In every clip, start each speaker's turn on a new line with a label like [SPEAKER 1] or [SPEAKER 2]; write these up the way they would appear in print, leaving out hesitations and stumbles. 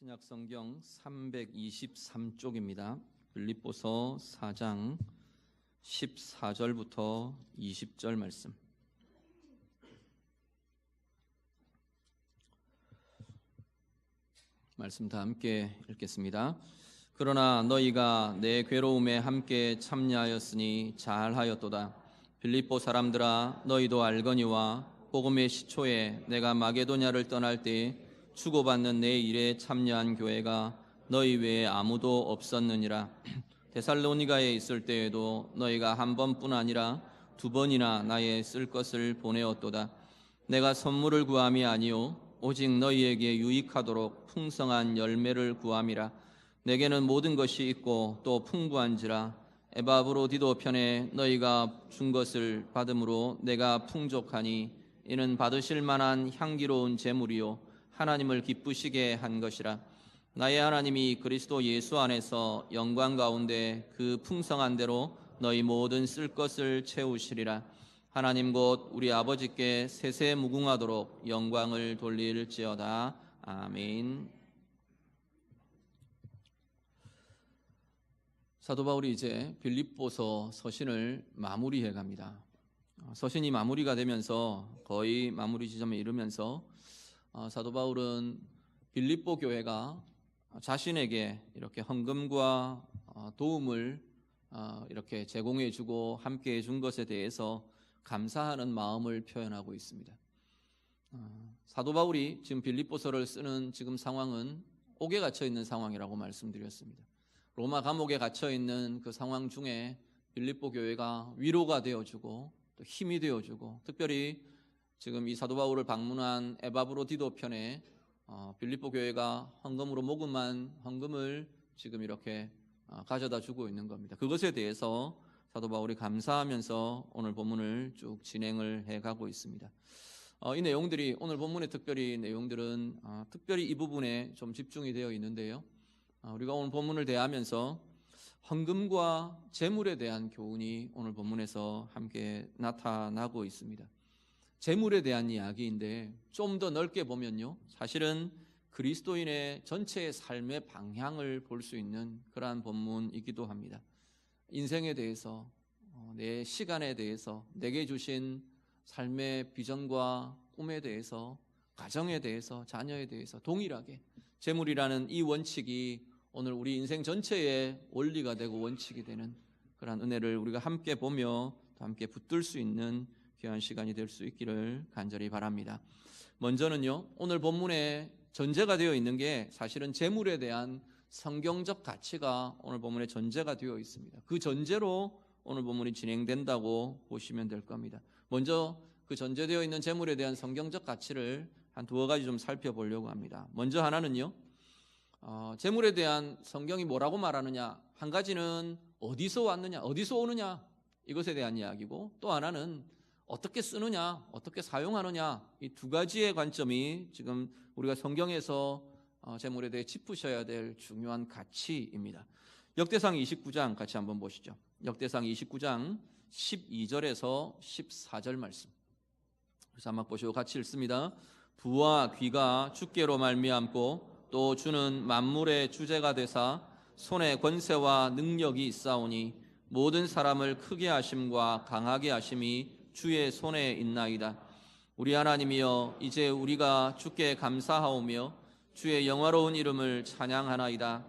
[SPEAKER 1] 신약 성경 323쪽입니다. 빌립보서 4장 14절부터 20절 말씀. 말씀 다 함께 읽겠습니다. 그러나 너희가 내 괴로움에 함께 참여하였으니 잘하였도다. 빌립보 사람들아, 너희도 알거니와 복음의 시초에 내가 마게도냐를 떠날 때 주고받는 내 일에 참여한 교회가 너희 외에 아무도 없었느니라. 데살로니가에 있을 때에도 너희가 한 번뿐 아니라 두 번이나 나의 쓸 것을 보내었도다. 내가 선물을 구함이 아니요 오직 너희에게 유익하도록 풍성한 열매를 구함이라. 내게는 모든 것이 있고 또 풍부한지라. 에바브로디도 편에 너희가 준 것을 받음으로 내가 풍족하니 이는 받으실 만한 향기로운 제물이요 하나님을 기쁘시게 한 것이라. 나의 하나님이 그리스도 예수 안에서 영광 가운데 그 풍성한 대로 너희 모든 쓸 것을 채우시리라. 하나님 곧 우리 아버지께 세세 무궁하도록 영광을 돌릴지어다. 아멘. 사도 바울이 이제 빌립보서 서신을 마무리해 갑니다. 서신이 마무리가 되면서 거의 마무리 지점에 이르면서 사도 바울은 빌립보 교회가 자신에게 이렇게 헌금과 도움을 이렇게 제공해 주고 함께 해준 것에 대해서 감사하는 마음을 표현하고 있습니다. 사도 바울이 지금 빌립보서를 쓰는 지금 상황은 옥에 갇혀 있는 상황이라고 말씀드렸습니다. 로마 감옥에 갇혀 있는 그 상황 중에 빌립보 교회가 위로가 되어주고 또 힘이 되어주고, 특별히 지금 이 사도 바울을 방문한 에바브로디도 편에 빌립보 교회가 헌금으로 모금한 헌금을 지금 이렇게 가져다 주고 있는 겁니다. 그것에 대해서 사도 바울이 감사하면서 오늘 본문을 쭉 진행을 해가고 있습니다. 이 내용들이, 오늘 본문의 특별히 내용들은 특별히 이 부분에 좀 집중이 되어 있는데요. 우리가 오늘 본문을 대하면서 헌금과 재물에 대한 교훈이 오늘 본문에서 함께 나타나고 있습니다. 재물에 대한 이야기인데 좀 더 넓게 보면요, 사실은 그리스도인의 전체의 삶의 방향을 볼 수 있는 그러한 본문이기도 합니다. 인생에 대해서, 내 시간에 대해서, 내게 주신 삶의 비전과 꿈에 대해서, 가정에 대해서, 자녀에 대해서 동일하게 재물이라는 이 원칙이 오늘 우리 인생 전체의 원리가 되고 원칙이 되는 그러한 은혜를 우리가 함께 보며 또 함께 붙들 수 있는 귀한 시간이 될 수 있기를 간절히 바랍니다. 먼저는요, 오늘 본문에 전제가 되어 있는 게 사실은 재물에 대한 성경적 가치가 오늘 본문에 전제가 되어 있습니다. 그 전제로 오늘 본문이 진행된다고 보시면 될 겁니다. 먼저 그 전제되어 있는 재물에 대한 성경적 가치를 한 두어 가지 좀 살펴보려고 합니다. 먼저 하나는요, 재물에 대한 성경이 뭐라고 말하느냐, 한 가지는 어디서 왔느냐, 어디서 오느냐, 이것에 대한 이야기고, 또 하나는 어떻게 쓰느냐, 어떻게 사용하느냐, 이 두 가지의 관점이 지금 우리가 성경에서 재물에 대해 짚으셔야 될 중요한 가치입니다. 역대상 29장 같이 한번 보시죠. 역대상 29장 12절에서 14절 말씀. 그래서 한번 보시고 같이 읽습니다. 부와 귀가 주께로 말미암고 또 주는 만물의 주제가 되사 손에 권세와 능력이 있사오니 모든 사람을 크게 하심과 강하게 하심이 주의 손에 있나이다. 우리 하나님이여, 이제 우리가 주께 감사하오며 주의 영화로운 이름을 찬양하나이다.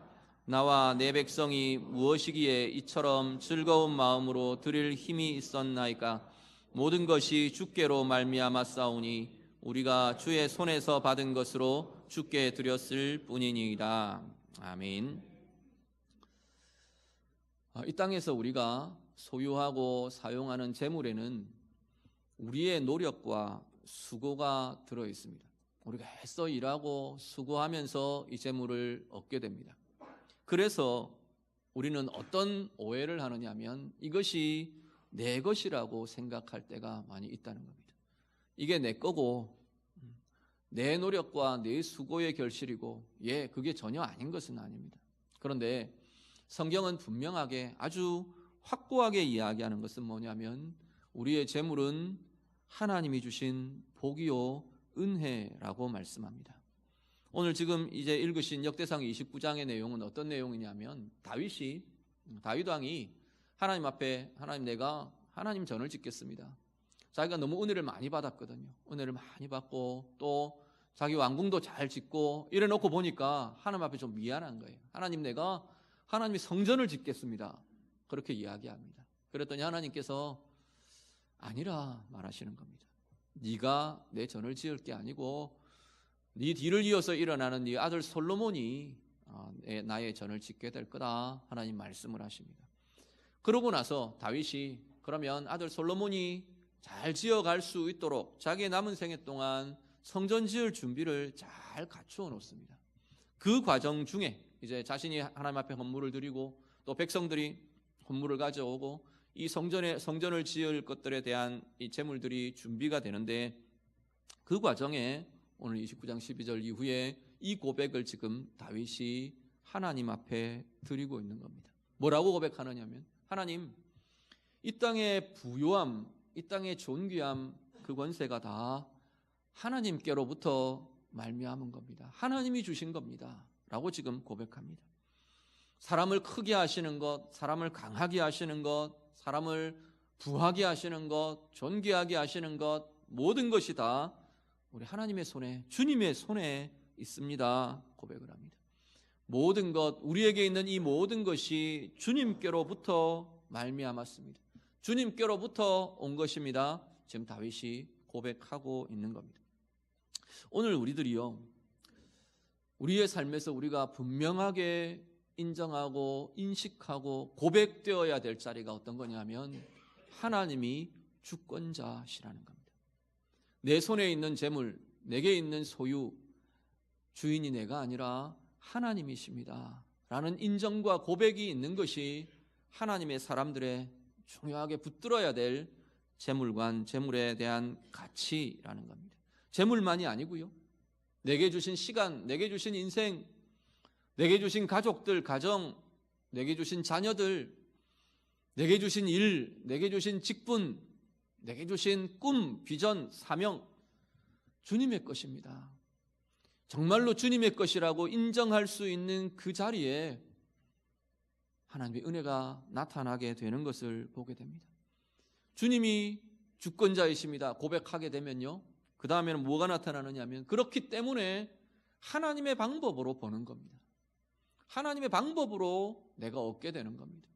[SPEAKER 1] 나와 내 백성이 무엇이기에 이처럼 즐거운 마음으로 드릴 힘이 있었나이까. 모든 것이 주께로 말미암았사오니 우리가 주의 손에서 받은 것으로 주께 드렸을 뿐이니이다. 아멘. 이 땅에서 우리가 소유하고 사용하는 재물에는 우리의 노력과 수고가 들어 있습니다. 우리가 애써 일하고 수고하면서 이 재물을 얻게 됩니다. 그래서 우리는 어떤 오해를 하느냐 하면 이것이 내 것이라고 생각할 때가 많이 있다는 겁니다. 이게 내 거고 내 노력과 내 수고의 결실이고, 그게 전혀 아닌 것은 아닙니다. 그런데 성경은 분명하게 아주 확고하게 이야기하는 것은 뭐냐면 우리의 재물은 하나님이 주신 복이요 은혜라고 말씀합니다. 오늘 지금 이제 읽으신 역대상 29장의 내용은 어떤 내용이냐면 다윗 왕이 하나님 앞에 내가 하나님 전을 짓겠습니다. 자기가 너무 은혜를 많이 받았거든요. 은혜를 많이 받고 또 자기 왕궁도 잘 짓고 이래 놓고 보니까 하나님 앞에 좀 미안한 거예요. 하나님, 내가 하나님의 성전을 짓겠습니다. 그렇게 이야기합니다. 그랬더니 하나님께서 아니라 말하시는 겁니다. 네가 내 전을 지을 게 아니고 네 뒤를 이어서 일어나는 네 아들 솔로몬이 나의 전을 짓게 될 거다. 하나님 말씀을 하십니다. 그러고 나서 다윗이 그러면 아들 솔로몬이 잘 지어갈 수 있도록 자기의 남은 생애 동안 성전 지을 준비를 잘 갖추어 놓습니다. 그 과정 중에 이제 자신이 하나님 앞에 헌물을 드리고 또 백성들이 헌물을 가져오고 이 성전을 지을 것들에 대한 이 제물들이 준비가 되는데, 그 과정에 오늘 29장 12절 이후에 이 고백을 지금 다윗이 하나님 앞에 드리고 있는 겁니다. 뭐라고 고백하느냐면, 하나님, 이 땅의 부요함, 이 땅의 존귀함, 그 권세가 다 하나님께로부터 말미암은 겁니다. 하나님이 주신 겁니다 라고 지금 고백합니다. 사람을 크게 하시는 것, 사람을 강하게 하시는 것, 사람을 부하게 하시는 것, 존귀하게 하시는 것, 모든 것이 다 우리 하나님의 손에, 주님의 손에 있습니다 고백을 합니다. 모든 것, 우리에게 있는 이 모든 것이 주님께로부터 말미암았습니다. 주님께로부터 온 것입니다. 지금 다윗이 고백하고 있는 겁니다. 오늘 우리들이요, 우리의 삶에서 우리가 분명하게 인정하고 인식하고 고백되어야 될 자리가 어떤 거냐면 하나님이 주권자시라는 겁니다. 내 손에 있는 재물, 내게 있는 소유, 주인이 내가 아니라 하나님이십니다 라는 인정과 고백이 있는 것이 하나님의 사람들의 중요하게 붙들어야 될 재물관, 재물에 대한 가치라는 겁니다. 재물만이 아니고요, 내게 주신 시간, 내게 주신 인생, 내게 주신 가족들, 가정, 내게 주신 자녀들, 내게 주신 일, 내게 주신 직분, 내게 주신 꿈, 비전, 사명, 주님의 것입니다. 정말로 주님의 것이라고 인정할 수 있는 그 자리에 하나님의 은혜가 나타나게 되는 것을 보게 됩니다. 주님이 주권자이십니다 고백하게 되면요, 그 다음에는 뭐가 나타나느냐면, 그렇기 때문에 하나님의 방법으로 보는 겁니다. 하나님의 방법으로 내가 얻게 되는 겁니다.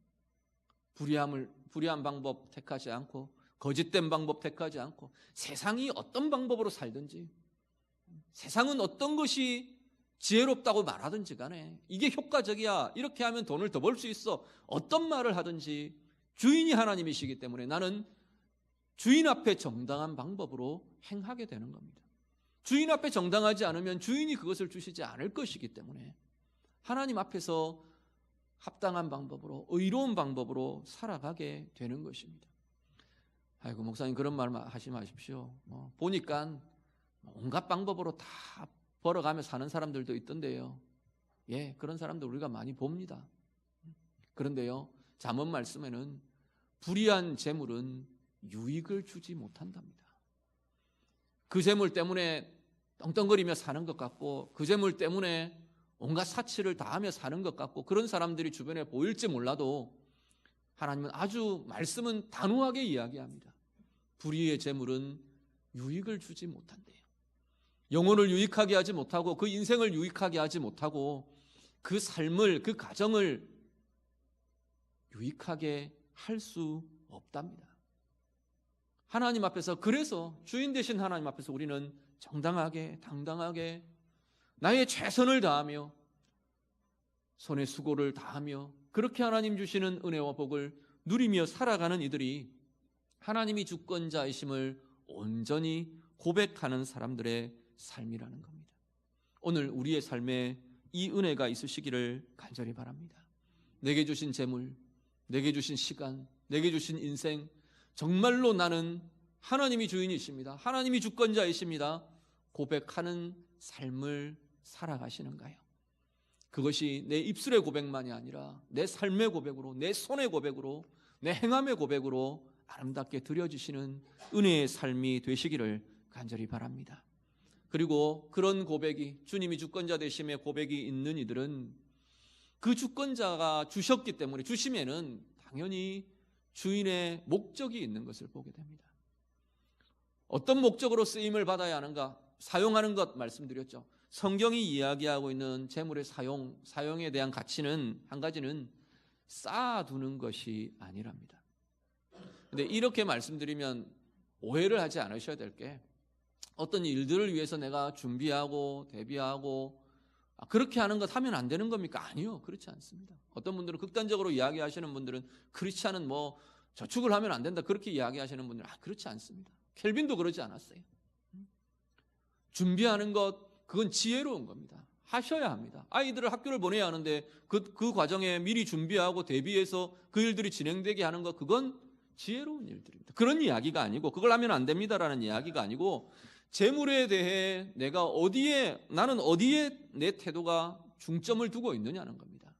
[SPEAKER 1] 불의한 방법 택하지 않고, 거짓된 방법 택하지 않고, 세상이 어떤 방법으로 살든지, 세상은 어떤 것이 지혜롭다고 말하든지 간에, 이게 효과적이야, 이렇게 하면 돈을 더 벌 수 있어, 어떤 말을 하든지 주인이 하나님이시기 때문에 나는 주인 앞에 정당한 방법으로 행하게 되는 겁니다. 주인 앞에 정당하지 않으면 주인이 그것을 주시지 않을 것이기 때문에 하나님 앞에서 합당한 방법으로, 의로운 방법으로 살아가게 되는 것입니다. 아이고, 목사님 그런 말 하지 마십시오. 보니까 온갖 방법으로 다 벌어가며 사는 사람들도 있던데요. 예, 그런 사람들 우리가 많이 봅니다. 그런데요, 잠언 말씀에는 불의한 재물은 유익을 주지 못한답니다. 그 재물 때문에 떵떵거리며 사는 것 같고, 그 재물 때문에 온갖 사치를 다하며 사는 것 같고, 그런 사람들이 주변에 보일지 몰라도 하나님은 아주 말씀은 단호하게 이야기합니다. 불의의 재물은 유익을 주지 못한대요. 영혼을 유익하게 하지 못하고, 그 인생을 유익하게 하지 못하고, 그 삶을, 그 가정을 유익하게 할 수 없답니다. 하나님 앞에서, 그래서 주인 되신 하나님 앞에서 우리는 정당하게, 당당하게 나의 최선을 다하며 손의 수고를 다하며 그렇게 하나님 주시는 은혜와 복을 누리며 살아가는 이들이 하나님이 주권자이심을 온전히 고백하는 사람들의 삶이라는 겁니다. 오늘 우리의 삶에 이 은혜가 있으시기를 간절히 바랍니다. 내게 주신 재물, 내게 주신 시간, 내게 주신 인생, 정말로 나는 하나님이 주인이십니다, 하나님이 주권자이십니다 고백하는 삶을 살아가시는가요? 그것이 내 입술의 고백만이 아니라 내 삶의 고백으로, 내 손의 고백으로, 내 행함의 고백으로 아름답게 드려지시는 은혜의 삶이 되시기를 간절히 바랍니다. 그리고 그런 고백이, 주님이 주권자 되심의 고백이 있는 이들은 그 주권자가 주셨기 때문에, 주심에는 당연히 주인의 목적이 있는 것을 보게 됩니다. 어떤 목적으로 쓰임을 받아야 하는가? 사용하는 것 말씀드렸죠. 성경이 이야기하고 있는 재물의 사용에 대한 가치는 한 가지는 쌓아두는 것이 아니랍니다. 근데 이렇게 말씀드리면 오해를 하지 않으셔야 될 게, 어떤 일들을 위해서 내가 준비하고 대비하고 그렇게 하는 것 하면 안 되는 겁니까? 아니요, 그렇지 않습니다. 어떤 분들은 극단적으로 이야기하시는 분들은 크리스찬은 뭐 저축을 하면 안 된다 그렇게 이야기하시는 분들은 그렇지 않습니다. 켈빈도 그러지 않았어요. 준비하는 것, 그건 지혜로운 겁니다. 하셔야 합니다. 아이들을 학교를 보내야 하는데 그 과정에 미리 준비하고 대비해서 그 일들이 진행되게 하는 것, 그건 지혜로운 일들입니다. 그런 이야기가 아니고, 그걸 하면 안 됩니다라는 이야기가 아니고, 재물에 대해 나는 어디에 내 태도가 중점을 두고 있느냐는 겁니다.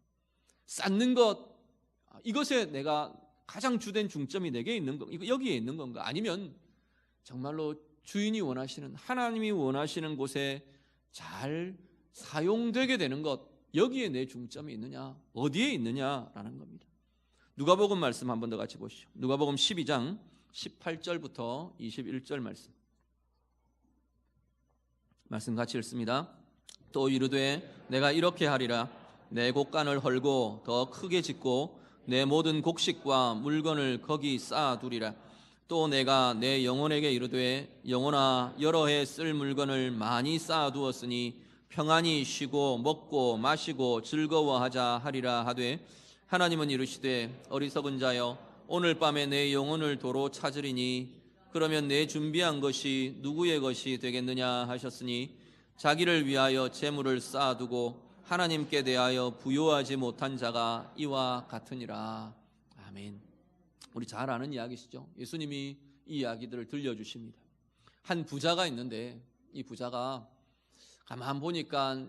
[SPEAKER 1] 쌓는 것, 이것에 내가 가장 주된 중점이 내게 있는 거, 여기에 있는 건가? 아니면 정말로 주인이 원하시는, 하나님이 원하시는 곳에 잘 사용되게 되는 것, 여기에 내 중점이 있느냐, 어디에 있느냐라는 겁니다. 누가복음 말씀 한 번 더 같이 보시죠. 누가복음 12장 18절부터 21절 말씀 같이 읽습니다. 또 이르되 내가 이렇게 하리라. 내 곡간을 헐고 더 크게 짓고 내 모든 곡식과 물건을 거기 쌓아두리라. 또 내가 내 영혼에게 이르되 영혼아, 여러 해 쓸 물건을 많이 쌓아두었으니 평안히 쉬고 먹고 마시고 즐거워하자 하리라 하되, 하나님은 이르시되 어리석은 자여, 오늘 밤에 내 영혼을 도로 찾으리니 그러면 내 준비한 것이 누구의 것이 되겠느냐 하셨으니, 자기를 위하여 재물을 쌓아두고 하나님께 대하여 부요하지 못한 자가 이와 같으니라. 아멘. 우리 잘 아는 이야기시죠. 예수님이 이 이야기들을 들려주십니다. 한 부자가 있는데, 이 부자가 가만 보니까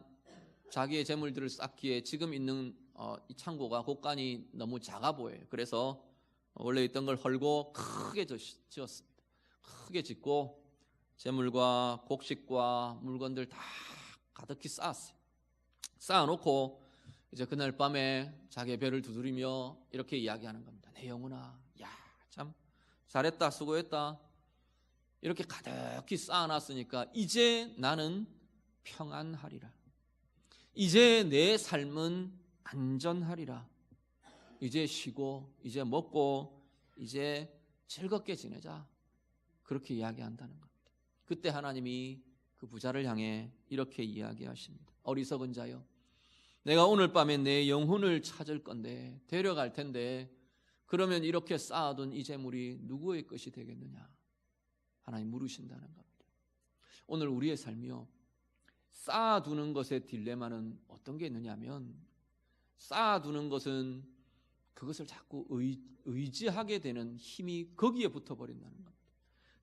[SPEAKER 1] 자기의 재물들을 쌓기에 지금 있는 이 창고가, 곡간이 너무 작아 보여요. 그래서 원래 있던 걸 헐고 크게 지었습니다. 크게 짓고 재물과 곡식과 물건들 다 가득히 쌓았어요. 쌓아놓고 이제 그날 밤에 자기의 배를 두드리며 이렇게 이야기하는 겁니다. 내 영혼아, 야, 참 잘했다, 수고했다. 이렇게 가득히 쌓아놨으니까 이제 나는 평안하리라. 이제 내 삶은 안전하리라. 이제 쉬고 이제 먹고 이제 즐겁게 지내자. 그렇게 이야기한다는 겁니다. 그때 하나님이 그 부자를 향해 이렇게 이야기하십니다. 어리석은 자여, 내가 오늘 밤에 내 영혼을 찾을 건데, 데려갈 텐데, 그러면 이렇게 쌓아둔 이 재물이 누구의 것이 되겠느냐? 하나님 물으신다는 겁니다. 오늘 우리의 삶이요, 쌓아두는 것의 딜레마는 어떤 게 있느냐면, 쌓아두는 것은 그것을 자꾸 의지하게 되는 힘이 거기에 붙어버린다는 겁니다.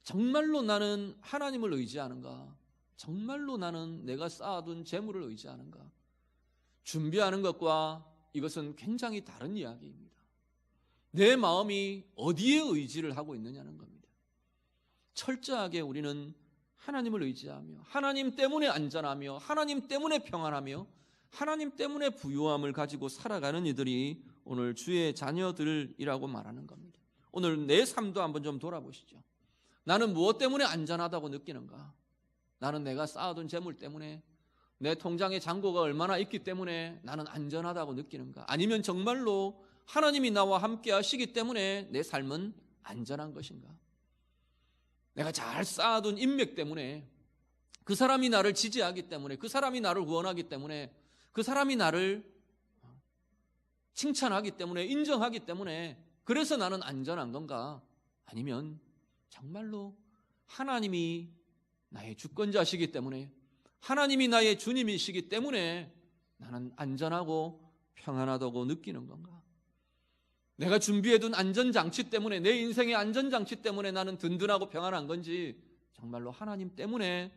[SPEAKER 1] 정말로 나는 하나님을 의지하는가? 정말로 나는 내가 쌓아둔 재물을 의지하는가? 준비하는 것과 이것은 굉장히 다른 이야기입니다. 내 마음이 어디에 의지를 하고 있느냐는 겁니다. 철저하게 우리는 하나님을 의지하며, 하나님 때문에 안전하며, 하나님 때문에 평안하며, 하나님 때문에 부유함을 가지고 살아가는 이들이 오늘 주의 자녀들이라고 말하는 겁니다. 오늘 내 삶도 한번 좀 돌아보시죠. 나는 무엇 때문에 안전하다고 느끼는가? 나는 내가 쌓아둔 재물 때문에, 내 통장에 잔고가 얼마나 있기 때문에 나는 안전하다고 느끼는가? 아니면 정말로 하나님이 나와 함께 하시기 때문에 내 삶은 안전한 것인가? 내가 잘 쌓아둔 인맥 때문에, 그 사람이 나를 지지하기 때문에, 그 사람이 나를 구원하기 때문에, 그 사람이 나를 칭찬하기 때문에, 인정하기 때문에, 그래서 나는 안전한 건가? 아니면 정말로 하나님이 나의 주권자시기 때문에, 하나님이 나의 주님이시기 때문에 나는 안전하고 평안하다고 느끼는 건가? 내가 준비해둔 안전장치 때문에, 내 인생의 안전장치 때문에 나는 든든하고 평안한 건지, 정말로 하나님 때문에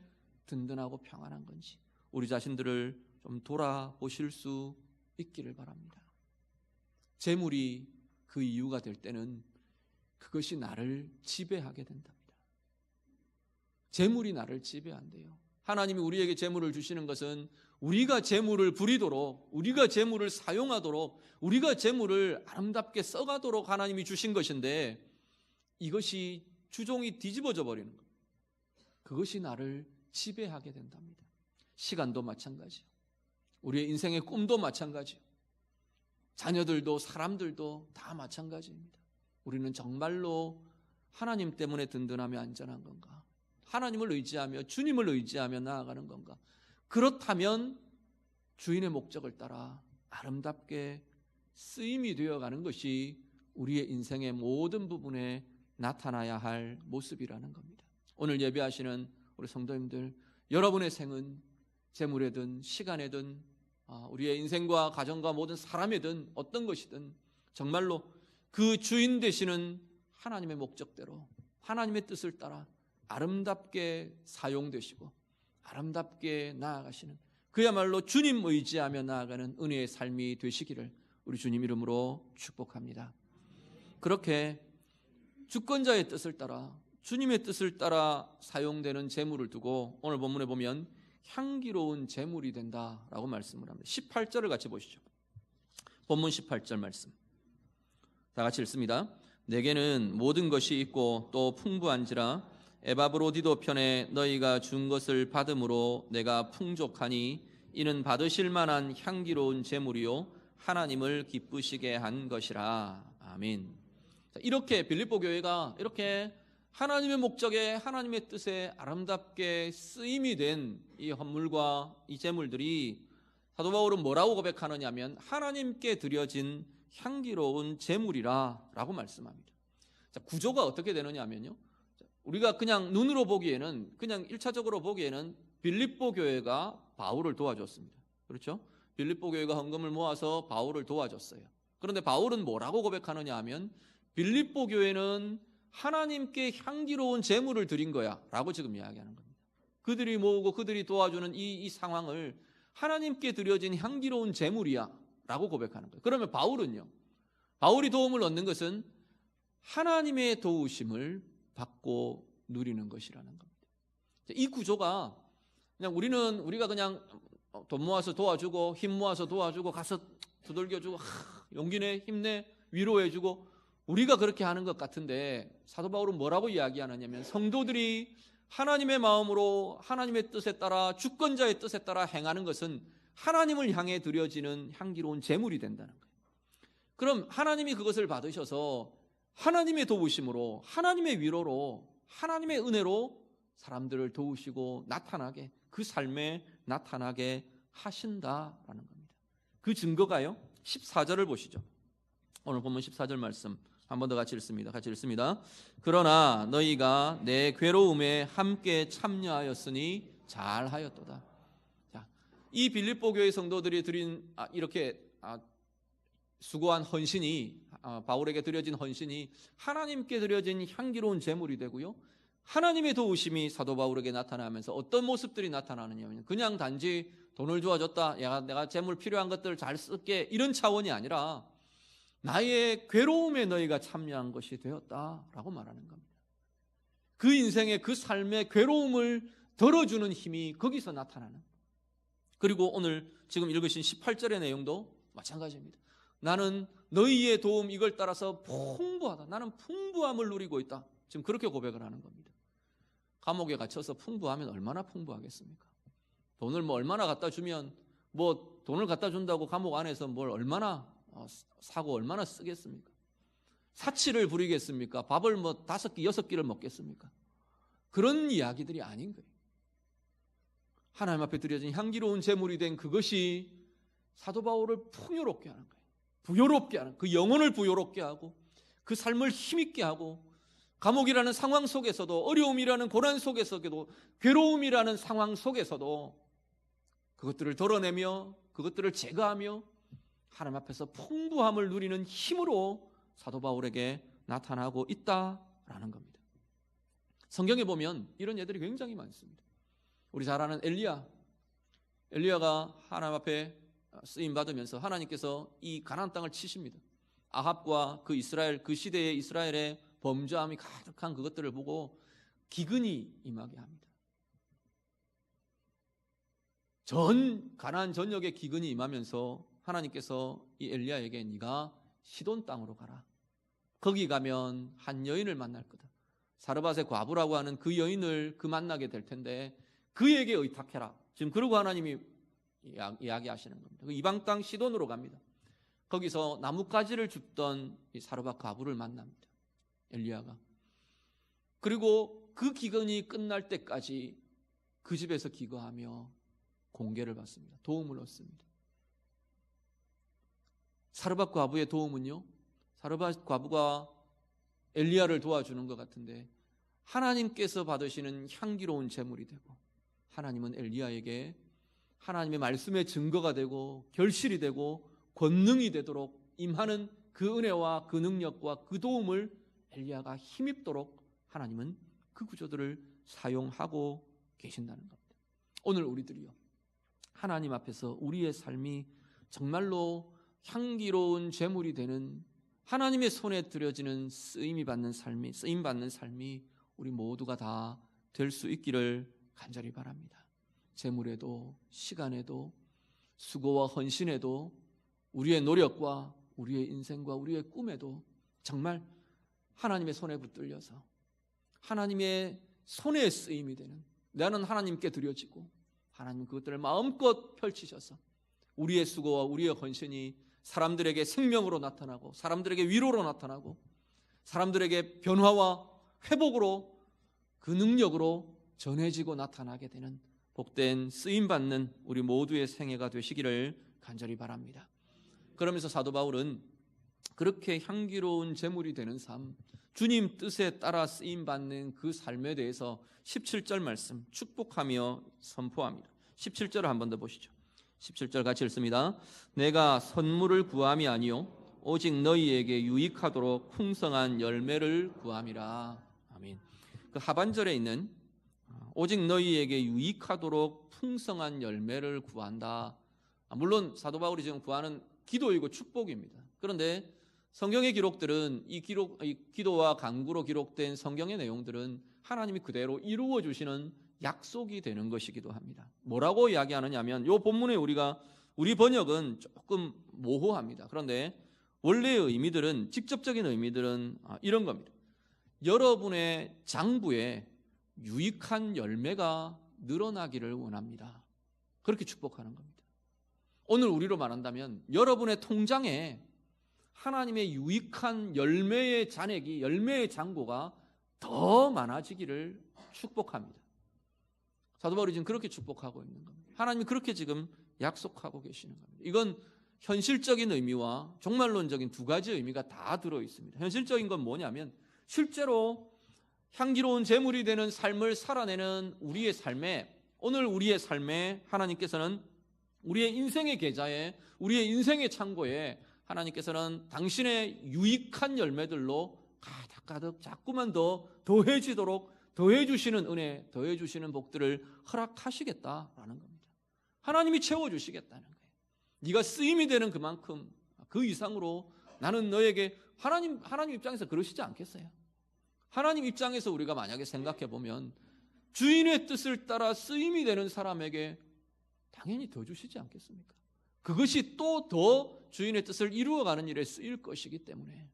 [SPEAKER 1] 든든하고 평안한 건지, 우리 자신들을 좀 돌아보실 수 있기를 바랍니다. 재물이 그 이유가 될 때는 그것이 나를 지배하게 된답니다. 재물이 나를 지배한대요. 하나님이 우리에게 재물을 주시는 것은 우리가 재물을 부리도록, 우리가 재물을 사용하도록, 우리가 재물을 아름답게 써가도록 하나님이 주신 것인데, 이것이 주종이 뒤집어져 버리는 겁니다. 그것이 나를 지배하게 된답니다. 시간도 마찬가지요. 우리의 인생의 꿈도 마찬가지요. 자녀들도 사람들도 다 마찬가지입니다. 우리는 정말로 하나님 때문에 든든하며 안전한 건가? 하나님을 의지하며 주님을 의지하며 나아가는 건가? 그렇다면 주인의 목적을 따라 아름답게 쓰임이 되어가는 것이 우리의 인생의 모든 부분에 나타나야 할 모습이라는 겁니다. 오늘 예배하시는 우리 성도님들, 여러분의 생은 재물이든 시간이든 우리의 인생과 가정과 모든 사람이든 어떤 것이든 정말로 그 주인 되시는 하나님의 목적대로 하나님의 뜻을 따라 아름답게 사용되시고 아름답게 나아가시는, 그야말로 주님 의지하며 나아가는 은혜의 삶이 되시기를 우리 주님 이름으로 축복합니다. 그렇게 주권자의 뜻을 따라 주님의 뜻을 따라 사용되는 재물을 두고 오늘 본문에 보면 향기로운 재물이 된다라고 말씀을 합니다. 18절을 같이 보시죠. 본문 18절 말씀 다 같이 읽습니다. 내게는 모든 것이 있고 또 풍부한지라 에바브로디도 편에 너희가 준 것을 받음으로 내가 풍족하니 이는 받으실 만한 향기로운 재물이요 하나님을 기쁘시게 한 것이라. 아멘. 이렇게 빌립보 교회가 이렇게 하나님의 목적에 하나님의 뜻에 아름답게 쓰임이 된 이 헌물과 이 재물들이 사도 바울은 뭐라고 고백하느냐 하면 하나님께 드려진 향기로운 재물이라 라고 말씀합니다. 자, 구조가 어떻게 되느냐 하면요, 우리가 그냥 눈으로 보기에는, 그냥 1차적으로 보기에는 빌립보 교회가 바울을 도와줬습니다. 그렇죠? 빌립보 교회가 헌금을 모아서 바울을 도와줬어요. 그런데 바울은 뭐라고 고백하느냐 하면 빌립보 교회는 하나님께 향기로운 재물을 드린 거야 라고 지금 이야기하는 겁니다. 그들이 모으고 그들이 도와주는 이 상황을 하나님께 드려진 향기로운 재물이야 라고 고백하는 거예요. 그러면 바울은요, 바울이 도움을 얻는 것은 하나님의 도우심을 받고 누리는 것이라는 겁니다. 이 구조가 그냥 우리가 그냥 돈 모아서 도와주고 힘 모아서 도와주고 가서 두들겨주고 용기 내 힘내 위로해주고 우리가 그렇게 하는 것 같은데, 사도 바울은 뭐라고 이야기하느냐면 성도들이 하나님의 마음으로 하나님의 뜻에 따라 주권자의 뜻에 따라 행하는 것은 하나님을 향해 드려지는 향기로운 재물이 된다는 거예요. 그럼 하나님이 그것을 받으셔서 하나님의 도우심으로 하나님의 위로로 하나님의 은혜로 사람들을 도우시고 나타나게, 그 삶에 나타나게 하신다라는 겁니다. 그 증거가요 14절을 보시죠. 오늘 본문 14절 말씀 한 번 더 같이 읽습니다. 같이 읽습니다. 그러나 너희가 내 괴로움에 함께 참여하였으니 잘하였도다. 자, 이 빌립보 교회 성도들이 드린 이렇게 수고한 헌신이, 바울에게 드려진 헌신이 하나님께 드려진 향기로운 제물이 되고요, 하나님의 도우심이 사도 바울에게 나타나면서 어떤 모습들이 나타나느냐면 그냥 단지 돈을 주어줬다, 내가 재물 필요한 것들 잘 쓸게, 이런 차원이 아니라 나의 괴로움에 너희가 참여한 것이 되었다라고 말하는 겁니다. 그 인생의 그 삶의 괴로움을 덜어주는 힘이 거기서 나타나는. 그리고 오늘 지금 읽으신 18절의 내용도 마찬가지입니다. 나는 너희의 도움 이걸 따라서 풍부하다, 나는 풍부함을 누리고 있다, 지금 그렇게 고백을 하는 겁니다. 감옥에 갇혀서 풍부하면 얼마나 풍부하겠습니까? 돈을 얼마나 갖다 주면, 돈을 갖다 준다고 감옥 안에서 뭘 얼마나 사고 얼마나 쓰겠습니까? 사치를 부리겠습니까? 밥을 5끼 6끼를 먹겠습니까? 그런 이야기들이 아닌 거예요. 하나님 앞에 드려진 향기로운 제물이 된 그것이 사도 바울을 풍요롭게 하는 거예요. 부요롭게 하는, 그 영혼을 부요롭게 하고 그 삶을 힘있게 하고, 감옥이라는 상황 속에서도, 어려움이라는 고난 속에서도, 괴로움이라는 상황 속에서도 그것들을 덜어내며 그것들을 제거하며 하나님 앞에서 풍부함을 누리는 힘으로 사도 바울에게 나타나고 있다라는 겁니다. 성경에 보면 이런 예들이 굉장히 많습니다. 우리 잘 아는 엘리야가 하나님 앞에 쓰임 받으면서 하나님께서 이 가나안 땅을 치십니다. 아합과 그 시대의 이스라엘의 범죄함이 가득한 그것들을 보고 기근이 임하게 합니다. 가나안 전역에 기근이 임하면서 하나님께서 이 엘리야에게 네가 시돈 땅으로 가라. 거기 가면 한 여인을 만날 거다. 사르밧의 과부라고 하는 그 여인을 만나게 될 텐데 그에게 의탁해라. 지금 그러고 하나님이 이야기하시는 겁니다. 그 이방 땅 시돈으로 갑니다. 거기서 나뭇가지를 줍던 이 사르밧 과부를 만납니다. 엘리야가. 그리고 그 기근이 끝날 때까지 그 집에서 기거하며 공개를 받습니다. 도움을 얻습니다. 사르밧 과부의 도움은요, 사르밧 과부가 엘리야를 도와주는 것 같은데 하나님께서 받으시는 향기로운 제물이 되고, 하나님은 엘리야에게 하나님의 말씀의 증거가 되고 결실이 되고 권능이 되도록 임하는 그 은혜와 그 능력과 그 도움을 엘리야가 힘입도록 하나님은 그 구조들을 사용하고 계신다는 겁니다. 오늘 우리들이요, 하나님 앞에서 우리의 삶이 정말로 향기로운 제물이 되는, 하나님의 손에 들여지는 쓰임 받는 삶이 우리 모두가 다 될 수 있기를 간절히 바랍니다. 제물에도 시간에도 수고와 헌신에도 우리의 노력과 우리의 인생과 우리의 꿈에도 정말 하나님의 손에 붙들려서 하나님의 손에 쓰임이 되는, 나는 하나님께 드려지고 하나님 그것들을 마음껏 펼치셔서 우리의 수고와 우리의 헌신이 사람들에게 생명으로 나타나고 사람들에게 위로로 나타나고 사람들에게 변화와 회복으로 그 능력으로 전해지고 나타나게 되는 복된 쓰임받는 우리 모두의 생애가 되시기를 간절히 바랍니다. 그러면서 사도 바울은 그렇게 향기로운 제물이 되는 삶, 주님 뜻에 따라 쓰임받는 그 삶에 대해서 17절 말씀 축복하며 선포합니다. 17절을 한 번 더 보시죠. 17절 같이 읽습니다. 내가 선물을 구함이 아니요 오직 너희에게 유익하도록 풍성한 열매를 구함이라. 아멘. 그 하반절에 있는 오직 너희에게 유익하도록 풍성한 열매를 구한다. 물론 사도 바울이 지금 구하는 기도이고 축복입니다. 그런데 성경의 기록들은 이 기도와 간구로 기록된 성경의 내용들은 하나님이 그대로 이루어 주시는 약속이 되는 것이기도 합니다. 뭐라고 이야기하느냐 하면 이 본문에 우리 번역은 조금 모호합니다. 그런데 원래의 의미들은, 직접적인 의미들은 이런 겁니다. 여러분의 장부에 유익한 열매가 늘어나기를 원합니다. 그렇게 축복하는 겁니다. 오늘 우리로 말한다면 여러분의 통장에 하나님의 유익한 열매의 잔액이, 열매의 잔고가 더 많아지기를 축복합니다. 사도 바울이 지금 그렇게 축복하고 있는 겁니다. 하나님이 그렇게 지금 약속하고 계시는 겁니다. 이건 현실적인 의미와 종말론적인 두 가지 의미가 다 들어 있습니다. 현실적인 건 뭐냐면 실제로 향기로운 제물이 되는 삶을 살아내는 우리의 삶에, 오늘 우리의 삶에 하나님께서는 우리의 인생의 계좌에, 우리의 인생의 창고에 하나님께서는 당신의 유익한 열매들로 가득가득 자꾸만 더 더해지도록 더해주시는 은혜, 더해주시는 복들을 허락하시겠다라는 겁니다. 하나님이 채워주시겠다는 거예요. 네가 쓰임이 되는 그만큼 그 이상으로 나는 너에게, 하나님 입장에서 그러시지 않겠어요? 하나님 입장에서 우리가 만약에 생각해 보면 주인의 뜻을 따라 쓰임이 되는 사람에게 당연히 더 주시지 않겠습니까? 그것이 또 더 주인의 뜻을 이루어가는 일에 쓰일 것이기 때문에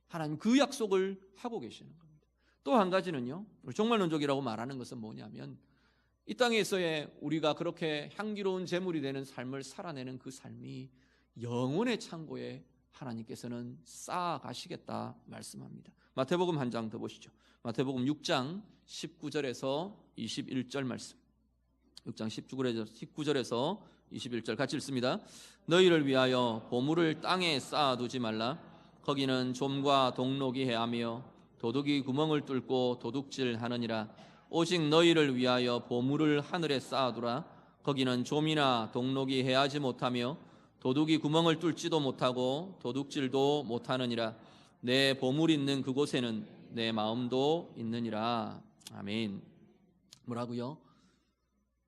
[SPEAKER 1] 하나님 그 약속을 하고 계시는 겁니다. 또 한 가지는요, 종말론적이라고 말하는 것은 뭐냐면 이 땅에서의 우리가 그렇게 향기로운 제물이 되는 삶을 살아내는 그 삶이 영혼의 창고에 하나님께서는 쌓아가시겠다 말씀합니다. 마태복음 한 장 더 보시죠. 마태복음 6장 19절에서 21절 말씀. 6장 19절에서 21절 같이 읽습니다. 너희를 위하여 보물을 땅에 쌓아두지 말라. 거기는 좀과 동록이 해하며 도둑이 구멍을 뚫고 도둑질하느니라. 오직 너희를 위하여 보물을 하늘에 쌓아두라. 거기는 좀이나 동록이 해하지 못하며 도둑이 구멍을 뚫지도 못하고 도둑질도 못하느니라. 내 보물 있는 그곳에는 내 마음도 있느니라. 아멘. 뭐라고요?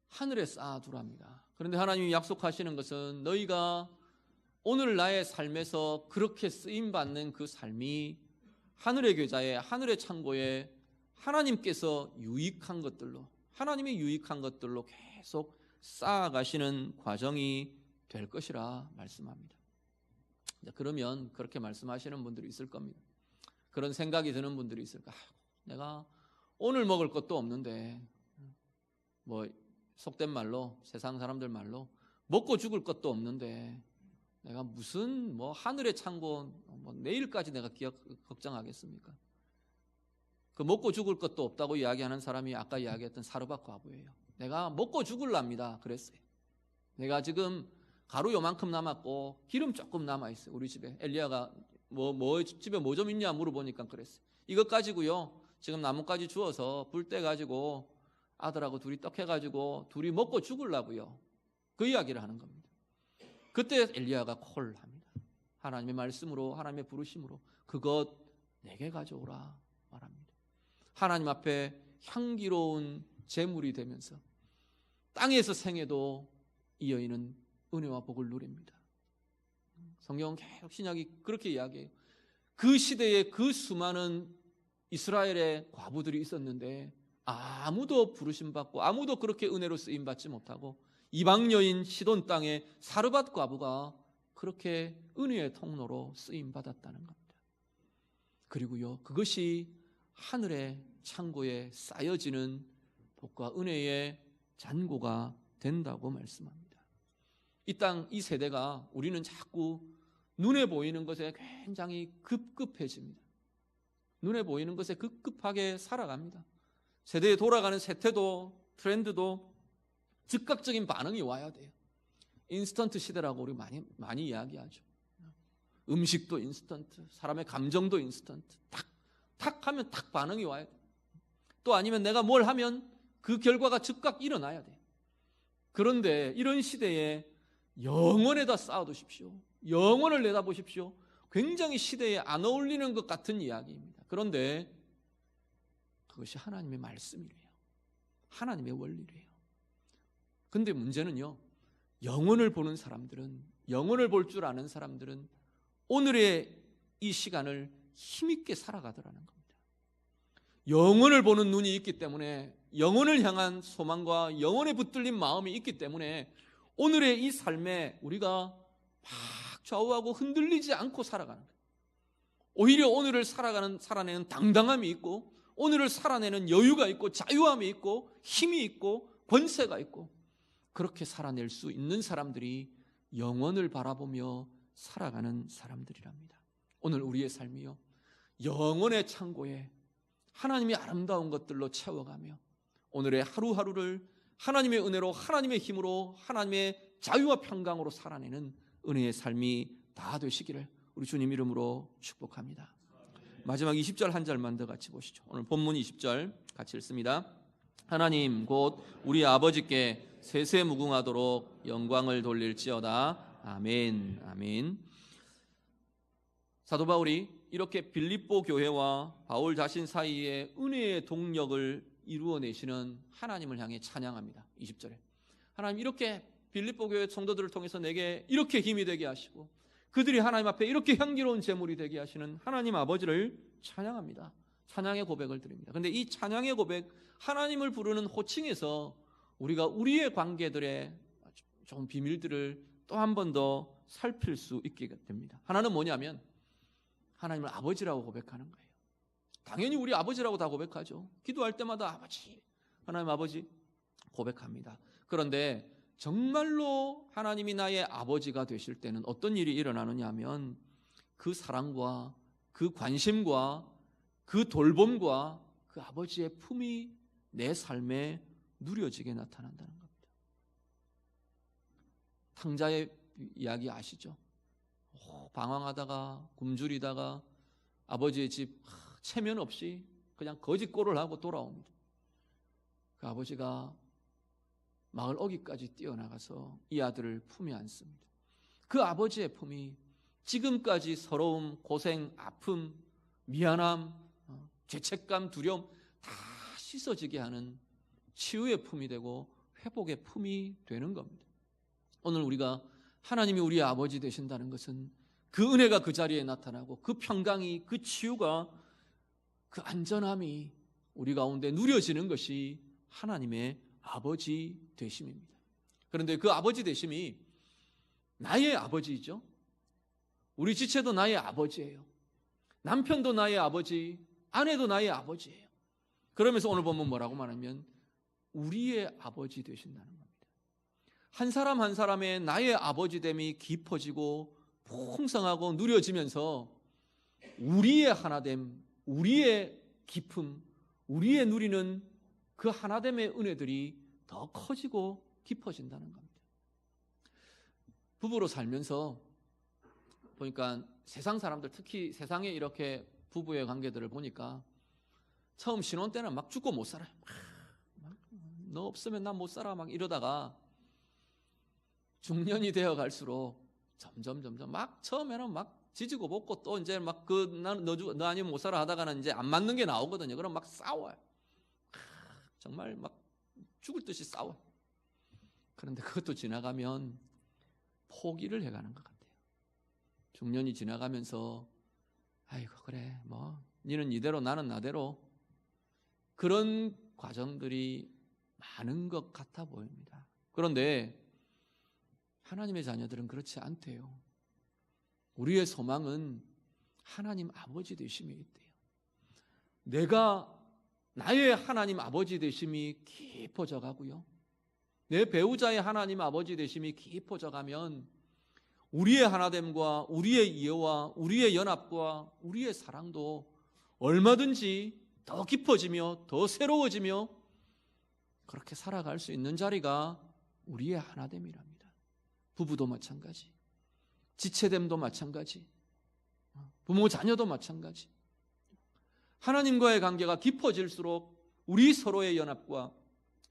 [SPEAKER 1] 하늘에 쌓아두랍니다. 그런데 하나님이 약속하시는 것은 너희가 오늘 나의 삶에서 그렇게 쓰임받는 그 삶이 하늘의 계좌에, 하늘의 창고에 하나님께서 유익한 것들로, 하나님이 유익한 것들로 계속 쌓아가시는 과정이 될 것이라 말씀합니다. 그러면 그렇게 말씀하시는 분들이 있을 겁니다. 그런 생각이 드는 분들이 있을까? 내가 오늘 먹을 것도 없는데, 뭐 속된 말로, 세상 사람들 말로 먹고 죽을 것도 없는데 내가 무슨 뭐 하늘의 창고, 뭐 내일까지 내가 걱정하겠습니까? 그 먹고 죽을 것도 없다고 이야기하는 사람이 아까 이야기했던 사르밧 과부예요. 내가 먹고 죽을랍니다 그랬어요. 내가 지금 가루 요만큼 남았고 기름 조금 남아있어요. 우리 집에 엘리야가 집에 뭐 좀 있냐 물어보니까 그랬어요. 이것 가지고요 지금 나뭇가지 주워서 불 때 가지고 아들하고 둘이 떡 해가지고 둘이 먹고 죽으려고요. 그 이야기를 하는 겁니다. 그때 엘리야가 콜 합니다. 하나님의 말씀으로, 하나님의 부르심으로 그것 내게 가져오라 말합니다. 하나님 앞에 향기로운 제물이 되면서 땅에서 생애도 이 여인은 은혜와 복을 누립니다. 성경은 계속 신약이 그렇게 이야기해요. 그 시대에 그 수많은 이스라엘의 과부들이 있었는데 아무도 부르심받고 아무도 그렇게 은혜로 쓰임받지 못하고 이방 여인 시돈 땅의 사르밧 과부가 그렇게 은혜의 통로로 쓰임받았다는 겁니다. 그리고요 그것이 하늘의 창고에 쌓여지는 복과 은혜의 잔고가 된다고 말씀합니다. 이 땅, 이 세대가 우리는 자꾸 눈에 보이는 것에 굉장히 급급해집니다. 눈에 보이는 것에 급급하게 살아갑니다. 세대에 돌아가는 세태도 트렌드도 즉각적인 반응이 와야 돼요. 인스턴트 시대라고 우리 많이 이야기하죠. 음식도 인스턴트, 사람의 감정도 인스턴트. 탁 하면 탁 반응이 와야 돼요. 또 아니면 내가 뭘 하면 그 결과가 즉각 일어나야 돼요. 그런데 이런 시대에 영원에다 쌓아두십시오. 영원을 내다보십시오. 굉장히 시대에 안 어울리는 것 같은 이야기입니다. 그런데 그것이 하나님의 말씀이래요. 하나님의 원리래요. 근데 문제는요, 영혼을 보는 사람들은, 영혼을 볼 줄 아는 사람들은 오늘의 이 시간을 힘있게 살아가더라는 겁니다. 영혼을 보는 눈이 있기 때문에, 영혼을 향한 소망과 영혼에 붙들린 마음이 있기 때문에 오늘의 이 삶에 우리가 막 좌우하고 흔들리지 않고 살아가는 거예요. 오히려 오늘을 살아내는 당당함이 있고, 오늘을 살아내는 여유가 있고, 자유함이 있고, 힘이 있고, 권세가 있고, 그렇게 살아낼 수 있는 사람들이 영원을 바라보며 살아가는 사람들이랍니다. 오늘 우리의 삶이요, 영원의 창고에 하나님의 아름다운 것들로 채워가며 오늘의 하루하루를 하나님의 은혜로, 하나님의 힘으로, 하나님의 자유와 평강으로 살아내는 은혜의 삶이 다 되시기를 우리 주님 이름으로 축복합니다. 마지막 20절 한 절만 더 같이 보시죠. 오늘 본문 20절 같이 읽습니다. 하나님 곧 우리 아버지께 세세무궁하도록 영광을 돌릴지어다. 아멘. 아멘. 사도 바울이 이렇게 빌립보 교회와 바울 자신 사이에 은혜의 동력을 이루어내시는 하나님을 향해 찬양합니다. 20절에 하나님 이렇게 빌립보 교회 성도들을 통해서 내게 이렇게 힘이 되게 하시고 그들이 하나님 앞에 이렇게 향기로운 제물이 되게 하시는 하나님 아버지를 찬양합니다. 찬양의 고백을 드립니다. 그런데 이 찬양의 고백, 하나님을 부르는 호칭에서 우리가 우리의 관계들의 좋은 비밀들을 또 한 번 더 살필 수 있게 됩니다. 하나는 뭐냐면 하나님을 아버지라고 고백하는 거예요. 당연히 우리 아버지라고 다 고백하죠. 기도할 때마다 아버지, 하나님 아버지 고백합니다. 그런데 정말로 하나님이 나의 아버지가 되실 때는 어떤 일이 일어나느냐 하면 그 사랑과 그 관심과 그 돌봄과 그 아버지의 품이 내 삶에 누려지게 나타난다는 겁니다. 탕자의 이야기 아시죠? 방황하다가 굶주리다가 아버지의 집 체면 없이 그냥 거짓골을 하고 돌아옵니다. 그 아버지가 마을 어귀까지 뛰어나가서 이 아들을 품에 안습니다. 그 아버지의 품이 지금까지 서러움, 고생, 아픔, 미안함, 죄책감, 두려움 다 씻어지게 하는 치유의 품이 되고 회복의 품이 되는 겁니다. 오늘 우리가 하나님이 우리의 아버지 되신다는 것은 그 은혜가 그 자리에 나타나고 그 평강이, 그 치유가, 그 안전함이 우리 가운데 누려지는 것이 하나님의 아버지 되심입니다. 그런데 그 아버지 되심이 나의 아버지이죠. 우리 지체도 나의 아버지예요. 남편도 나의 아버지, 아내도 나의 아버지예요. 그러면서 오늘 보면 뭐라고 말하면 우리의 아버지 되신다는 겁니다. 한 사람 한 사람의 나의 아버지됨이 깊어지고 풍성하고 누려지면서 우리의 하나됨, 우리의 기쁨, 우리의 누리는 그 하나됨의 은혜들이 더 커지고 깊어진다는 겁니다. 부부로 살면서 보니까 세상 사람들, 특히 세상에 이렇게 부부의 관계들을 보니까 처음 신혼 때는 막 죽고 못 살아요. 너 없으면 난 못 살아 막 이러다가 중년이 되어 갈수록 점점 막 처음에는 막 지지고 볶고 또 이제 막 너 아니면 못 살아 하다가는 이제 안 맞는 게 나오거든요. 그럼 막 싸워요. 정말 막 죽을 듯이 싸워요. 그런데 그것도 지나가면 포기를 해가는 것 같아요. 중년이 지나가면서 아이고 그래 뭐 니는 이대로 나는 나대로, 그런 과정들이 많은 것 같아 보입니다. 그런데 하나님의 자녀들은 그렇지 않대요. 우리의 소망은 하나님 아버지 되심이 있대요. 내가 나의 하나님 아버지 되심이 깊어져 가고요, 내 배우자의 하나님 아버지 되심이 깊어져 가면 우리의 하나됨과 우리의 이해와 우리의 연합과 우리의 사랑도 얼마든지 더 깊어지며 더 새로워지며 그렇게 살아갈 수 있는 자리가 우리의 하나됨이랍니다. 부부도 마찬가지, 지체됨도 마찬가지, 부모 자녀도 마찬가지. 하나님과의 관계가 깊어질수록 우리 서로의 연합과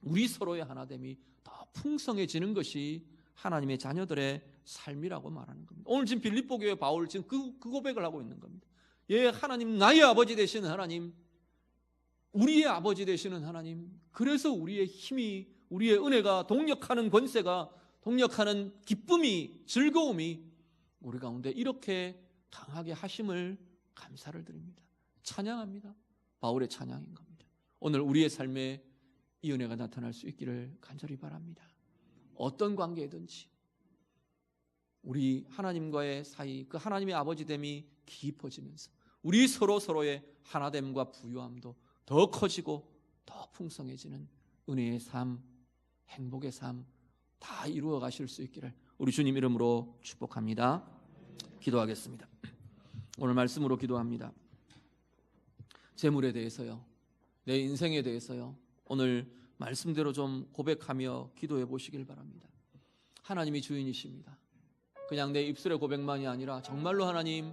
[SPEAKER 1] 우리 서로의 하나됨이 더 풍성해지는 것이 하나님의 자녀들의 삶이라고 말하는 겁니다. 오늘 지금 빌립보 교회 바울 지금 그 고백을 하고 있는 겁니다. 예, 하나님, 나의 아버지 되시는 하나님, 우리의 아버지 되시는 하나님, 그래서 우리의 힘이, 우리의 은혜가, 동력하는 권세가, 동력하는 기쁨이, 즐거움이 우리 가운데 이렇게 강하게 하심을 감사를 드립니다. 찬양합니다. 바울의 찬양인 겁니다. 오늘 우리의 삶에 이 은혜가 나타날 수 있기를 간절히 바랍니다. 어떤 관계든지 우리 하나님과의 사이, 그 하나님의 아버지됨이 깊어지면서 우리 서로의 하나됨과 부유함도 더 커지고 더 풍성해지는 은혜의 삶, 행복의 삶 다 이루어 가실 수 있기를 우리 주님 이름으로 축복합니다. 기도하겠습니다. 오늘 말씀으로 기도합니다. 재물에 대해서요, 내 인생에 대해서요, 오늘 말씀대로 좀 고백하며 기도해 보시길 바랍니다. 하나님이 주인이십니다. 그냥 내 입술의 고백만이 아니라 정말로 하나님,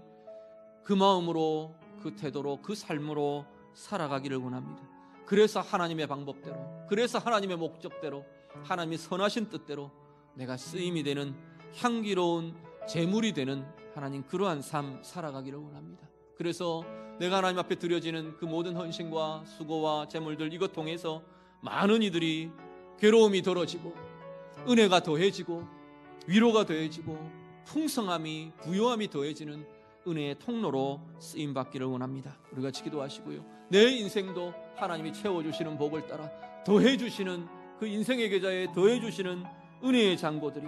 [SPEAKER 1] 그 마음으로, 그 태도로, 그 삶으로 살아가기를 원합니다. 그래서 하나님의 방법대로, 그래서 하나님의 목적대로, 하나님이 선하신 뜻대로 내가 쓰임이 되는 향기로운 제물이 되는 하나님, 그러한 삶 살아가기를 원합니다. 그래서 내가 하나님 앞에 드려지는 그 모든 헌신과 수고와 제물들, 이것 통해서 많은 이들이 괴로움이 덜어지고 은혜가 더해지고 위로가 더해지고 풍성함이, 부요함이 더해지는 은혜의 통로로 쓰임받기를 원합니다. 우리 같이 기도하시고요, 내 인생도 하나님이 채워주시는 복을 따라 더해주시는 그 인생의 계좌에 더해주시는 은혜의 잔고들이,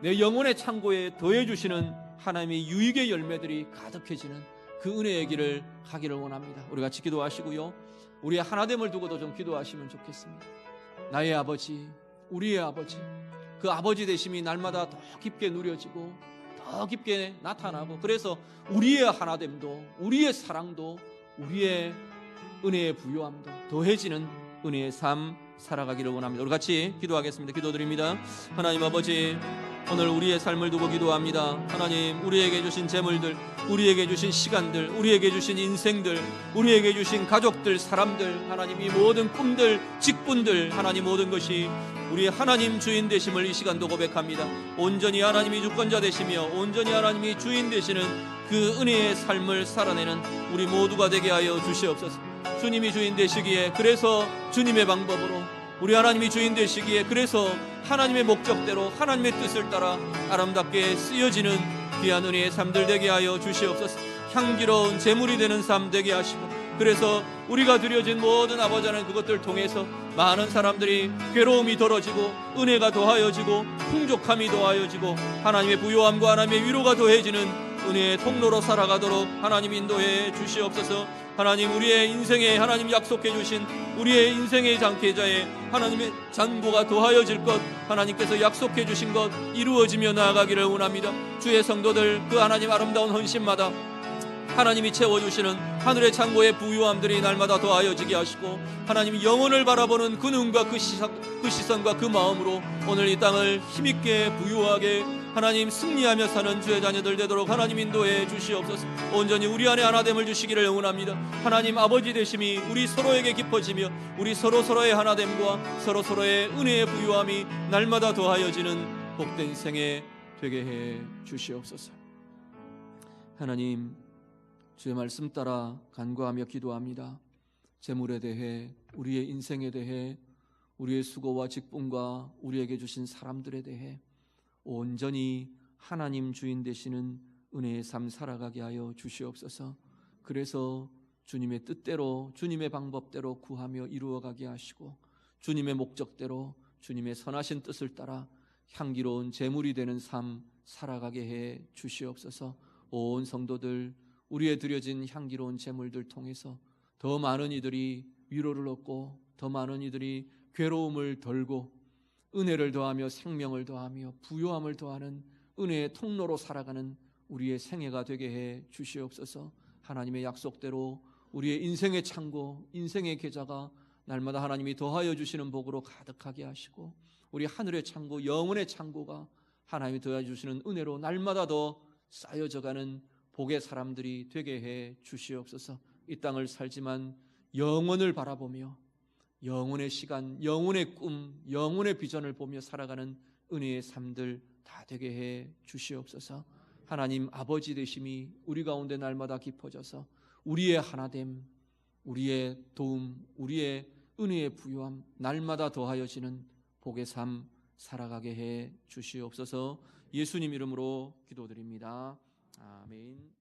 [SPEAKER 1] 내 영혼의 창고에 더해주시는 하나님의 유익의 열매들이 가득해지는 그 은혜의 길을 가기를 원합니다. 우리 같이 기도하시고요, 우리의 하나됨을 두고도 좀 기도하시면 좋겠습니다. 나의 아버지, 우리의 아버지, 그 아버지 되심이 날마다 더 깊게 누려지고 더 깊게 나타나고, 그래서 우리의 하나됨도, 우리의 사랑도, 우리의 은혜의 부요함도 더해지는 은혜의 삶 살아가기를 원합니다. 우리 같이 기도하겠습니다. 기도드립니다. 하나님 아버지, 오늘 우리의 삶을 두고 기도합니다. 하나님, 우리에게 주신 재물들, 우리에게 주신 시간들, 우리에게 주신 인생들, 우리에게 주신 가족들, 사람들, 하나님, 이 모든 꿈들, 직분들, 하나님, 모든 것이 우리 하나님 주인 되심을 이 시간도 고백합니다. 온전히 하나님이 주권자 되시며 온전히 하나님이 주인 되시는 그 은혜의 삶을 살아내는 우리 모두가 되게 하여 주시옵소서. 주님이 주인 되시기에, 그래서 주님의 방법으로, 우리 하나님이 주인 되시기에, 그래서 하나님의 목적대로, 하나님의 뜻을 따라 아름답게 쓰여지는 귀한 은혜의 삶들 되게 하여 주시옵소서. 향기로운 제물이 되는 삶 되게 하시고, 그래서 우리가 드려진 모든 아버지 하나님 그것들 통해서 많은 사람들이 괴로움이 덜어지고 은혜가 더하여지고 풍족함이 더하여지고 하나님의 부요함과 하나님의 위로가 더해지는 은혜의 통로로 살아가도록 하나님 인도해 주시옵소서. 하나님, 우리의 인생에 하나님 약속해 주신 우리의 인생의 장계자에 하나님의 잔고가 더하여질 것, 하나님께서 약속해 주신 것 이루어지며 나아가기를 원합니다. 주의 성도들 그 하나님 아름다운 헌신마다 하나님이 채워주시는 하늘의 창고의 부유함들이 날마다 더하여지게 하시고 하나님이 영혼을 바라보는 그 눈과 그 시선과 그 마음으로 오늘 이 땅을 힘있게 부유하게 하나님 승리하며 사는 주의 자녀들 되도록 하나님 인도해 주시옵소서. 온전히 우리 안에 하나됨을 주시기를 응원합니다. 하나님 아버지 되심이 우리 서로에게 깊어지며 우리 서로의 하나됨과 서로의 은혜의 부유함이 날마다 더하여지는 복된 생애 되게 해 주시옵소서. 하나님, 주의 말씀 따라 간구하며 기도합니다. 재물에 대해, 우리의 인생에 대해, 우리의 수고와 직분과 우리에게 주신 사람들에 대해 온전히 하나님 주인 되시는 은혜의 삶 살아가게 하여 주시옵소서. 그래서 주님의 뜻대로, 주님의 방법대로 구하며 이루어가게 하시고 주님의 목적대로, 주님의 선하신 뜻을 따라 향기로운 제물이 되는 삶 살아가게 해 주시옵소서. 온 성도들, 우리의 드려진 향기로운 제물들 통해서 더 많은 이들이 위로를 얻고 더 많은 이들이 괴로움을 덜고 은혜를 더하며 생명을 더하며 부요함을 더하는 은혜의 통로로 살아가는 우리의 생애가 되게 해 주시옵소서. 하나님의 약속대로 우리의 인생의 창고, 인생의 계좌가 날마다 하나님이 더하여 주시는 복으로 가득하게 하시고 우리 하늘의 창고, 영혼의 창고가 하나님이 더하여 주시는 은혜로 날마다 더 쌓여져가는 복의 사람들이 되게 해 주시옵소서. 이 땅을 살지만 영원을 바라보며 영혼의 시간, 영혼의 꿈, 영혼의 비전을 보며 살아가는 은혜의 삶들 다 되게 해 주시옵소서. 하나님 아버지 되심이 우리 가운데 날마다 깊어져서 우리의 하나됨, 우리의 도움, 우리의 은혜의 부요함 날마다 더하여지는 복의 삶 살아가게 해 주시옵소서. 예수님 이름으로 기도드립니다. 아멘.